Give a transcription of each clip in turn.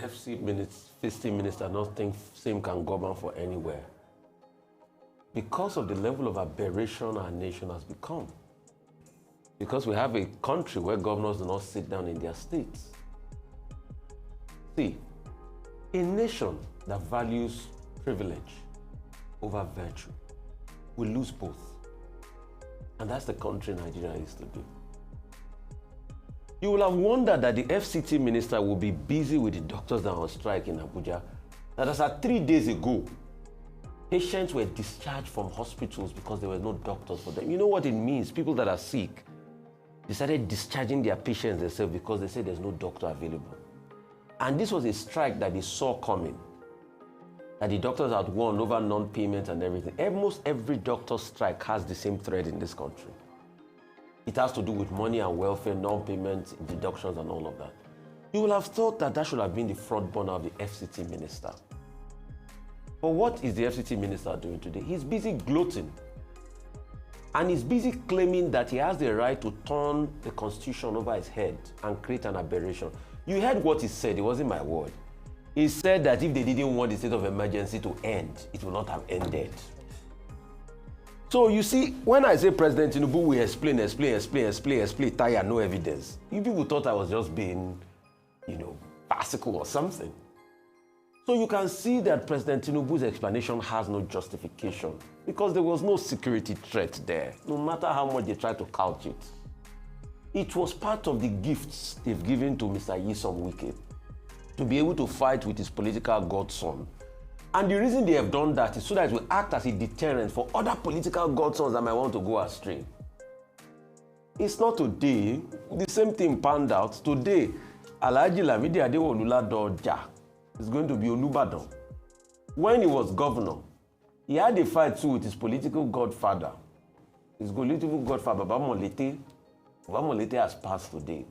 FC minister not think same can govern for anywhere? Because of the level of aberration our nation has become. Because we have a country where governors do not sit down in their states. See, a nation that values privilege over virtue will lose both. And that's the country Nigeria used to be. You will have wondered that the FCT minister will be busy with the doctors that are on strike in Abuja. That as at 3 days ago, patients were discharged from hospitals because there were no doctors for them. You know what it means? People that are sick decided discharging their patients themselves because they said there's no doctor available. And this was a strike that they saw coming, that the doctors had won over non-payment and everything. Almost every doctor strike has the same thread in this country. It has to do with money and welfare, non-payment, deductions and all of that. You will have thought that that should have been the front burner of the FCT minister. But what is the FCT minister doing today? He's busy gloating. And he's busy claiming that he has the right to turn the constitution over his head and create an aberration. You heard what he said, it wasn't my word. He said that if they didn't want the state of emergency to end, it would not have ended. So you see, when I say President Tinubu will explain, tired, no evidence, you people thought I was just being, farcical or something. So you can see that President Tinubu's explanation has no justification because there was no security threat there, no matter how much they tried to couch it. It was part of the gifts they've given to Mr. Nyesom Wike to be able to fight with his political godson. And the reason they have done that is so that it will act as a deterrent for other political godsons that might want to go astray. It's not today. The same thing panned out. Today, Alhaji Lamidi Adewolula Doja is going to be Olubadan. When he was governor, he had a fight too with his political godfather. His political godfather, Baba Molete. Baba Molete has passed today.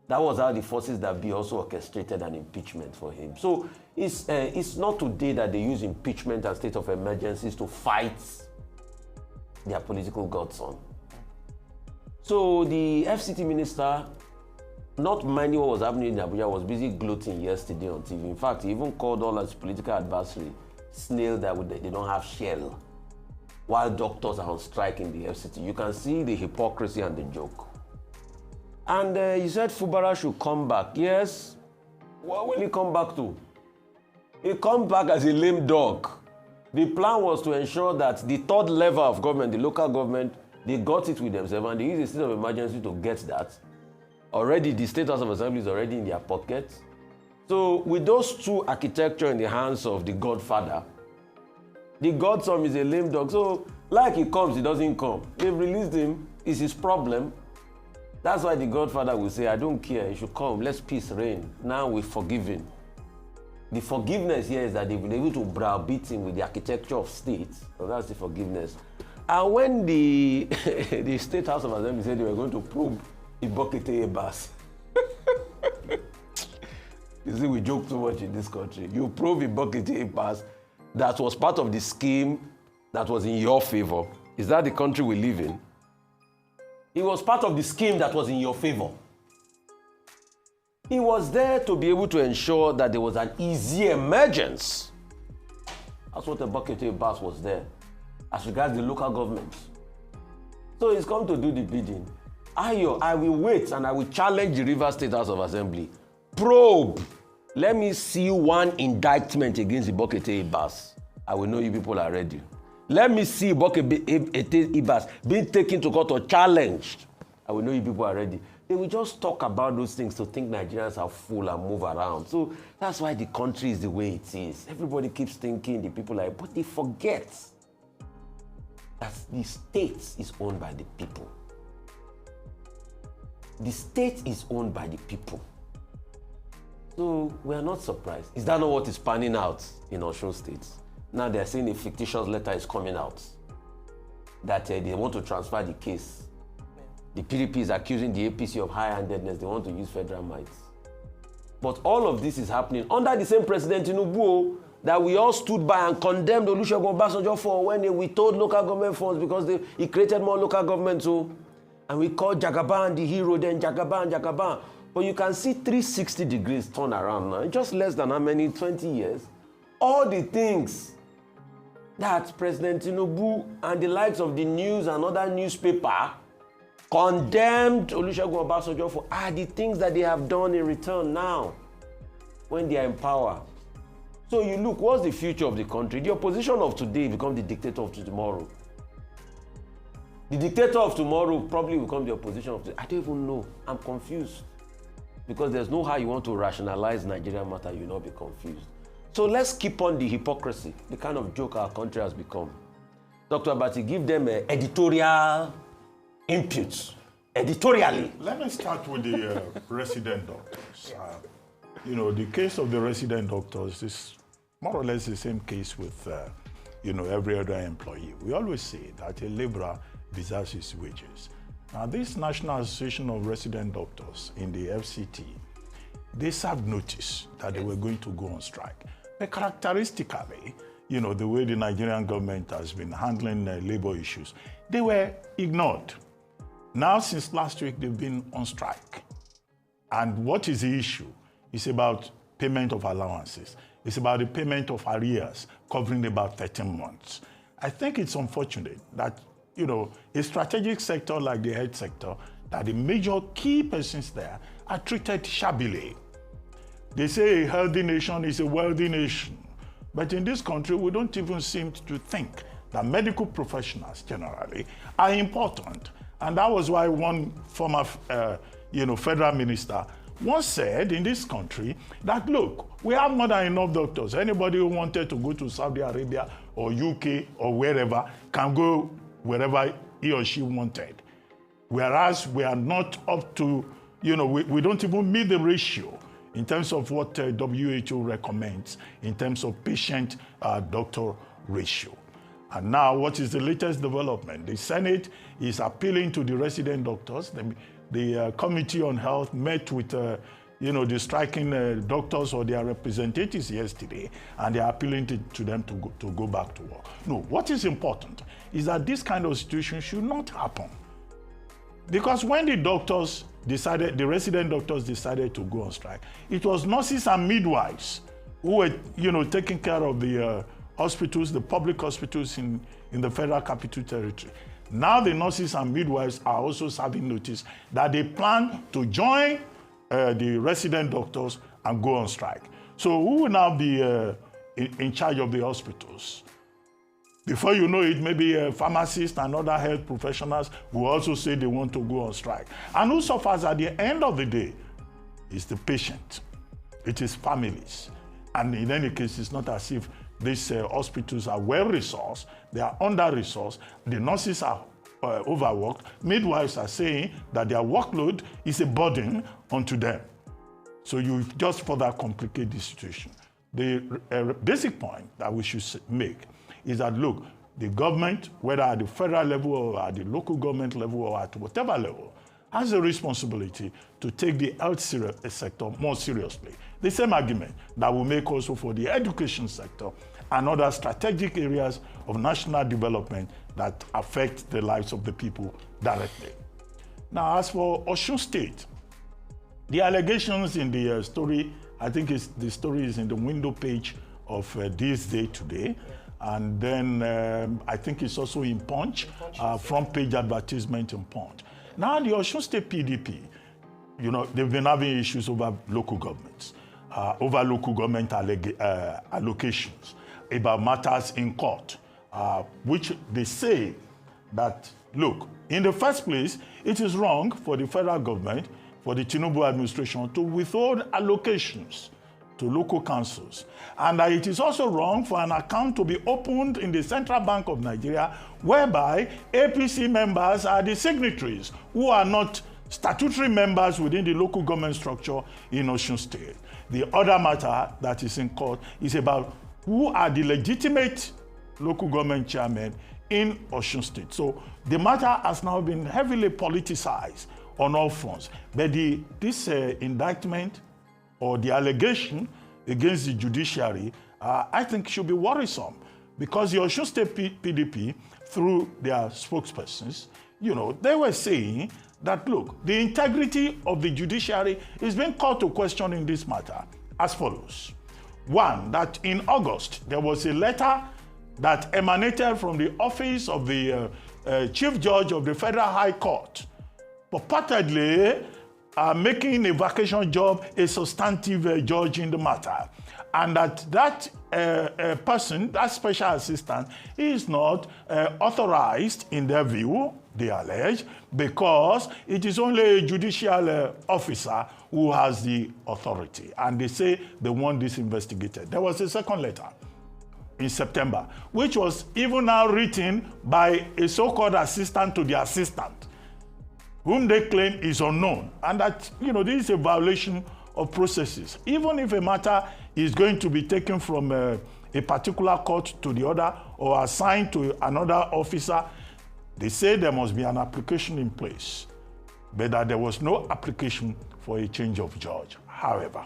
That was how the forces that be also orchestrated an impeachment for him. So it's not today that they use impeachment and state of emergencies to fight their political godson. So the FCT minister, not minding what was happening in Abuja, was busy gloating yesterday on TV. In fact, he even called all his political adversary snail that they don't have shell, while doctors are on strike in the FCT. You can see the hypocrisy and the joke. And he said Fubara should come back. Yes. What will he come back to? He comes back as a lame dog. The plan was to ensure that the third level of government, the local government, they got it with themselves and they used the state of emergency to get that. Already, the State House of Assembly is already in their pocket. So with those two architecture in the hands of the godfather, the godson is a lame dog. So like he comes, he doesn't come. They've released him. It's his problem. That's why the godfather will say, I don't care, you should come, let peace reign. Now we're forgiven. The forgiveness here is that they've been able to browbeat him with the architecture of state. So that's the forgiveness. And when the State House of Assembly said they were going to probe Ibokete Ebas. You see, we joke too much in this country. You probe Ibokete Ebas that was part of the scheme that was in your favor. Is that the country we live in? He was part of the scheme that was in your favor. He was there to be able to ensure that there was an easy emergence. That's what the Ibokete Ebas was there, as regards the local government. So he's come to do the bidding. I will wait and I will challenge the Rivers State House of Assembly. Probe. Let me see one indictment against the Ibokete Ebas. I will know you people are ready. Let me see Ibokete Ebas being taken to court or challenged. I will know you people are ready. They will just talk about those things to think Nigerians are full and move around. So that's why the country is the way it is. Everybody keeps thinking the people are, but they forget that the state is owned by the people. The state is owned by the people. So we are not surprised. Is that not what is panning out in Osun State? Now they're saying a fictitious letter is coming out that they want to transfer the case. The PDP is accusing the APC of high-handedness. They want to use federal might. But all of this is happening under the same President Tinubu that we all stood by and condemned Olusegun Obasanjo for when they withheld local government funds because he created more local governments. And we called Jagaban the hero, then Jagaban. But you can see 360 degrees turn around now, in just less than how many, 20 years. All the things that President Tinubu and the likes of the news and other newspaper condemned Olusegun Obasanjo for are the things that they have done in return now when they are in power. So you look, what's the future of the country? The opposition of today becomes the dictator of tomorrow. The dictator of tomorrow probably will become the opposition of today. I don't even know. I'm confused. Because there's no how you want to rationalize Nigerian matter, you'll not be confused. So let's keep on the hypocrisy, the kind of joke our country has become. Dr. Abati, give them editorial inputs, editorially. Let me start with the resident doctors. The case of the resident doctors is more or less the same case with, every other employee. We always say that a laborer deserves his wages. Now, this National Association of Resident Doctors in the FCT, they served notice that they were going to go on strike. But characteristically, the way the Nigerian government has been handling labor issues, they were ignored. Now, since last week, they've been on strike. And what is the issue? It's about payment of allowances. It's about the payment of arrears, covering about 13 months. I think it's unfortunate that, a strategic sector like the health sector, that the major key persons there are treated shabbily. They say a healthy nation is a wealthy nation. But in this country, we don't even seem to think that medical professionals generally are important. And that was why one former, federal minister once said in this country that, look, we have more than enough doctors. Anybody who wanted to go to Saudi Arabia or UK or wherever can go wherever he or she wanted. Whereas we are not up to, we don't even meet the ratio in terms of what WHO recommends in terms of patient-doctor ratio. And now, what is the latest development? The Senate is appealing to the resident doctors. The Committee on Health met with the striking doctors or their representatives yesterday, and they are appealing to them to go back to work. No, what is important is that this kind of situation should not happen. Because when the resident doctors decided to go on strike, it was nurses and midwives who were, taking care of the hospitals, the public hospitals in the Federal Capital Territory. Now the nurses and midwives are also serving notice that they plan to join the resident doctors and go on strike. So who will now be in charge of the hospitals? Before you know it, maybe pharmacists and other health professionals will also say they want to go on strike. And who suffers at the end of the day is the patient. It is families. And in any case, it's not as if these hospitals are well-resourced. They are under-resourced. The nurses are overworked. Midwives are saying that their workload is a burden onto them. So you just further complicate the situation. The basic point that we should make is that, look, the government, whether at the federal level or at the local government level or at whatever level, has a responsibility to take the health sector more seriously. The same argument that we make also for the education sector and other strategic areas of national development that affect the lives of the people directly. Now, as for Osun State, the allegations in the story, I think the story is in the window page of This Day Today. And then I think it's also in Punch, front page advertisement in Punch. Now the Osun State PDP, they've been having issues over local governments, over local government allocations, about matters in court, which they say that, look, in the first place, it is wrong for the federal government, for the Tinubu administration to withhold allocations to local councils. And it is also wrong for an account to be opened in the Central Bank of Nigeria, whereby APC members are the signatories who are not statutory members within the local government structure in Osun State. The other matter that is in court is about who are the legitimate local government chairmen in Osun State. So the matter has now been heavily politicized on all fronts. But this indictment or the allegation against the judiciary, I think should be worrisome, because the Osun State PDP, through their spokespersons, they were saying that, look, the integrity of the judiciary is being called to question in this matter as follows. One, that in August, there was a letter that emanated from the office of the Chief Judge of the Federal High Court, purportedly making a vacation job a substantive judge in the matter. And that person, that special assistant, is not authorized in their view, they allege, because it is only a judicial officer who has the authority. And they say they want this investigated. There was a second letter in September, which was even now written by a so-called assistant to the assistant, whom they claim is unknown. And that, this is a violation of processes. Even if a matter is going to be taken from a particular court to the other or assigned to another officer, they say there must be an application in place, but that there was no application for a change of judge. However,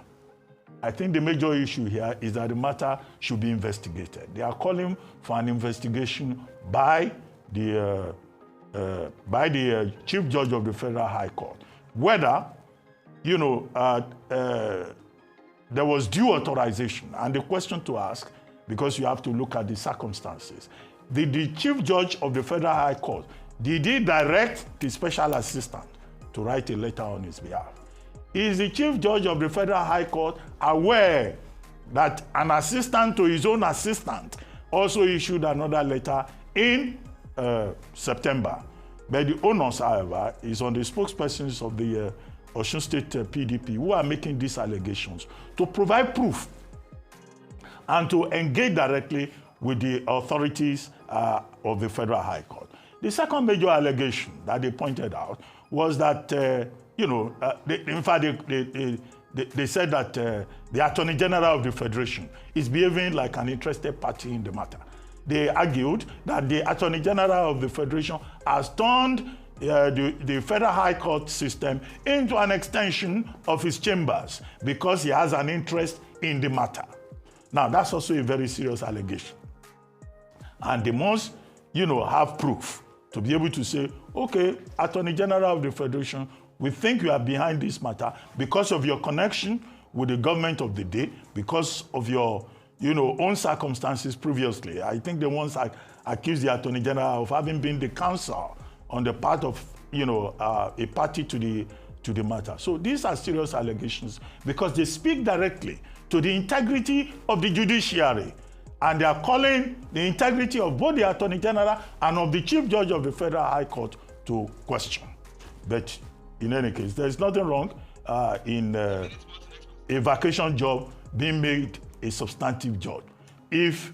I think the major issue here is that the matter should be investigated. They are calling for an investigation by the Chief Judge of the Federal High Court, whether, there was due authorization. And the question to ask, because you have to look at the circumstances, did the Chief Judge of the Federal High Court, did he direct the special assistant to write a letter on his behalf? Is the Chief Judge of the Federal High Court aware that an assistant to his own assistant also issued another letter in September? But the onus, however, is on the spokespersons of the Osun State PDP who are making these allegations to provide proof and to engage directly with the authorities of the Federal High Court. The second major allegation that they pointed out was that, in fact, they said that the Attorney General of the Federation is behaving like an interested party in the matter. They argued that the Attorney General of the Federation has turned the Federal High Court system into an extension of his chambers because he has an interest in the matter. Now, that's also a very serious allegation. And they must, have proof to be able to say, okay, Attorney General of the Federation, we think you are behind this matter because of your connection with the government of the day, because of your, own circumstances previously. I think they once accused the Attorney General of having been the counsel on the part of, a party to the matter. So these are serious allegations because they speak directly to the integrity of the judiciary, and they are calling the integrity of both the Attorney General and of the Chief Judge of the Federal High Court to question. But in any case, there's nothing wrong in a vacation job being made a substantive judge, if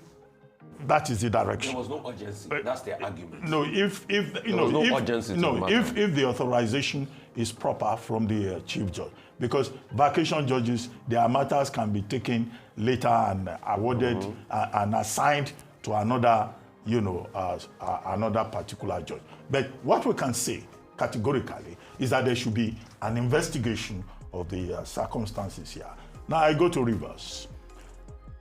that is the direction. There was no urgency. That's their argument. No, if the authorization is proper from the Chief Judge, because vacation judges, their matters can be taken later and awarded and assigned to another, another particular judge. But what we can say categorically is that there should be an investigation of the circumstances here. Now I go to Rivers.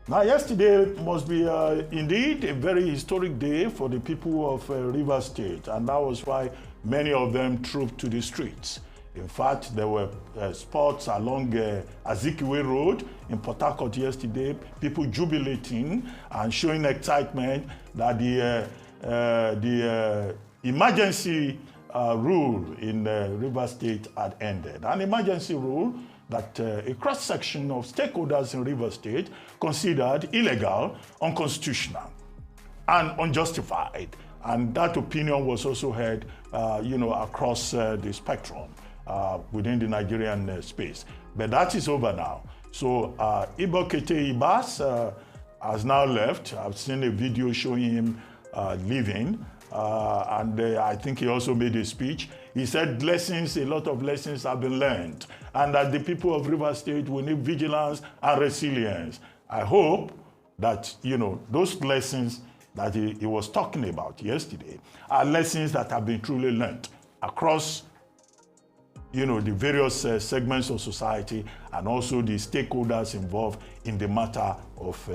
Now, yesterday must be indeed a very historic day for the people of Rivers State, and that was why many of them trooped to the streets. In fact, there were spots along Azikiwe Road in Port Harcourt yesterday, people jubilating and showing excitement that the emergency rule in Rivers State had ended. An emergency rule that a cross-section of stakeholders in Rivers State considered illegal, unconstitutional, and unjustified. And that opinion was also heard, across the spectrum within the Nigerian space. But that is over now. So Ibokete Ibas has now left. I've seen a video showing him leaving. And I think he also made a speech. He said a lot of lessons have been learned, and that the people of Rivers State will need vigilance and resilience. I hope that, those lessons that he was talking about yesterday are lessons that have been truly learned across, the various segments of society and also the stakeholders involved in the matter of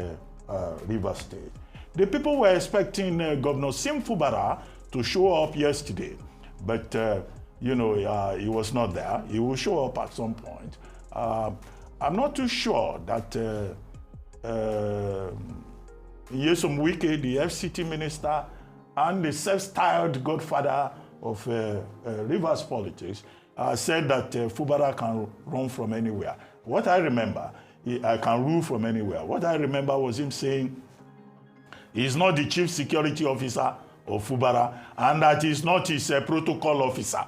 Rivers State. The people were expecting Governor Sim Fubara to show up yesterday, but he was not there. He will show up at some point. I'm not too sure that Nyesom Wike, the FCT minister, and the self-styled godfather of Rivers politics, said that Fubara can run from anywhere. What I remember, I can rule from anywhere. What I remember was him saying he's not the chief security officer of Fubara and that he's not his protocol officer.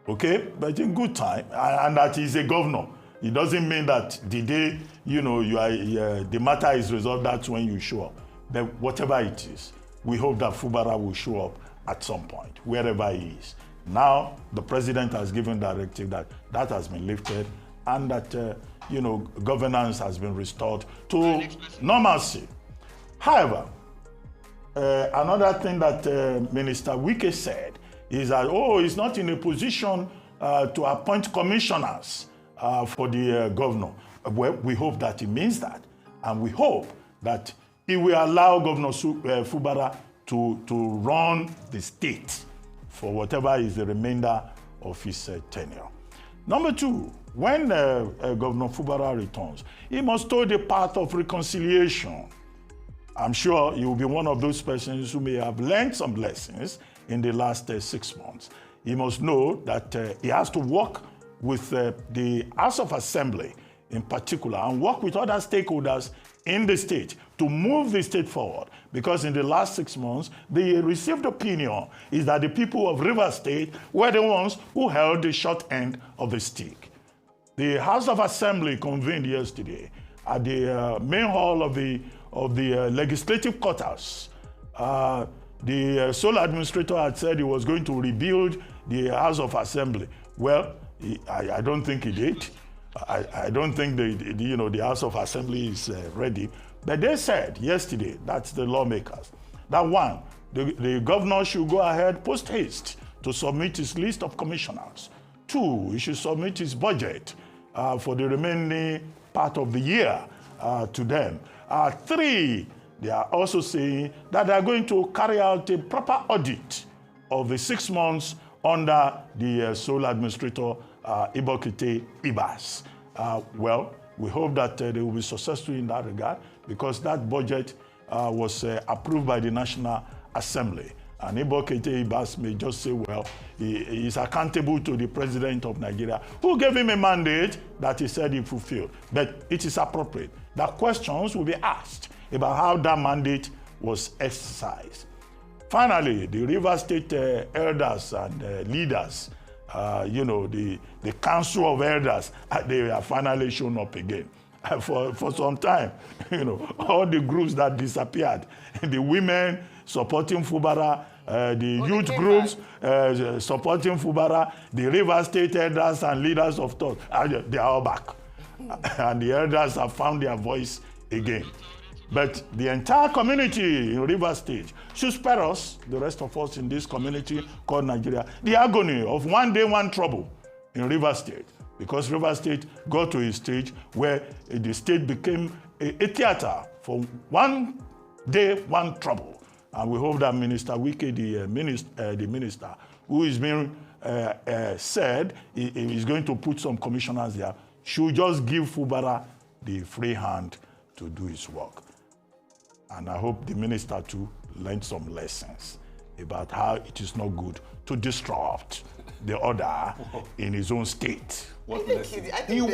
Okay? But in good time, and that he's a governor. It doesn't mean that the day, the matter is resolved, that's when you show up. But whatever it is, we hope that Fubara will show up at some point, wherever he is. Now, the president has given directive that that has been lifted and that, governance has been restored to normalcy. However, another thing that Minister Wike said is that, he's not in a position to appoint commissioners for the governor. Well, we hope that he means that. And we hope that he will allow Governor Fubara to run the state for whatever is the remainder of his tenure. Number two, when Governor Fubara returns, he must toe the path of reconciliation. I'm sure he will be one of those persons who may have learned some lessons in the last 6 months. He must know that he has to work with the House of Assembly in particular and work with other stakeholders in the state to move the state forward. Because in the last 6 months, the received opinion is that the people of Rivers State were the ones who held the short end of the stick. The House of Assembly convened yesterday at the main hall of the legislative quarters. The sole administrator had said he was going to rebuild the House of Assembly. Well, I don't think he did. I don't think the House of Assembly is ready. But they said yesterday, that's the lawmakers, that one, the governor should go ahead post haste to submit his list of commissioners. Two, he should submit his budget for the remaining part of the year to them. Three, they are also saying that they are going to carry out a proper audit of the 6 months under the sole administrator, Ibokite Ibas. Well, we hope that they will be successful in that regard because that budget was approved by the National Assembly. And Ibokite Ibas may just say, well, he is accountable to the President of Nigeria, who gave him a mandate that he said he fulfilled. But it is appropriate that questions will be asked about how that mandate was exercised. Finally, the Rivers State elders and leaders, the Council of Elders, they have finally shown up again. For some time, all the groups that disappeared, the women supporting Fubara, the youth groups supporting Fubara, the Rivers State elders and leaders of thought, they are all back. And the elders have found their voice again. But the entire community in Rivers State should spare us, the rest of us in this community called Nigeria, the agony of one day, one trouble in Rivers State. Because Rivers State got to a stage where the state became a theater for one day, one trouble. And we hope that Minister Wike, the minister, who is being said is going to put some commissioners there, should just give Fubara the free hand to do his work. And I hope the minister too learned some lessons about how it is not good to disrupt the order in his own state. I think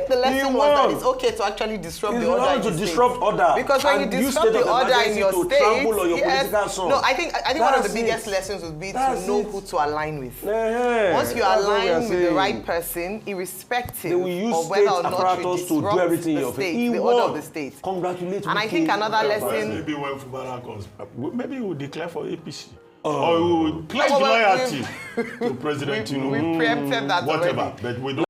the lesson was that it's okay to actually disrupt the order. To disrupt order. Because when you disrupt the order in your state, no, I think one of the biggest lessons would be to know who to align with. Once you align with the right person, irrespective of whether or not you disrupt the state, the order of the state. Congratulate. And I think another lesson. Maybe when Fubara comes, maybe we'll declare for APC. Or we will pledge loyalty to President Tinubu. We preempted that whatever, already. but we don't.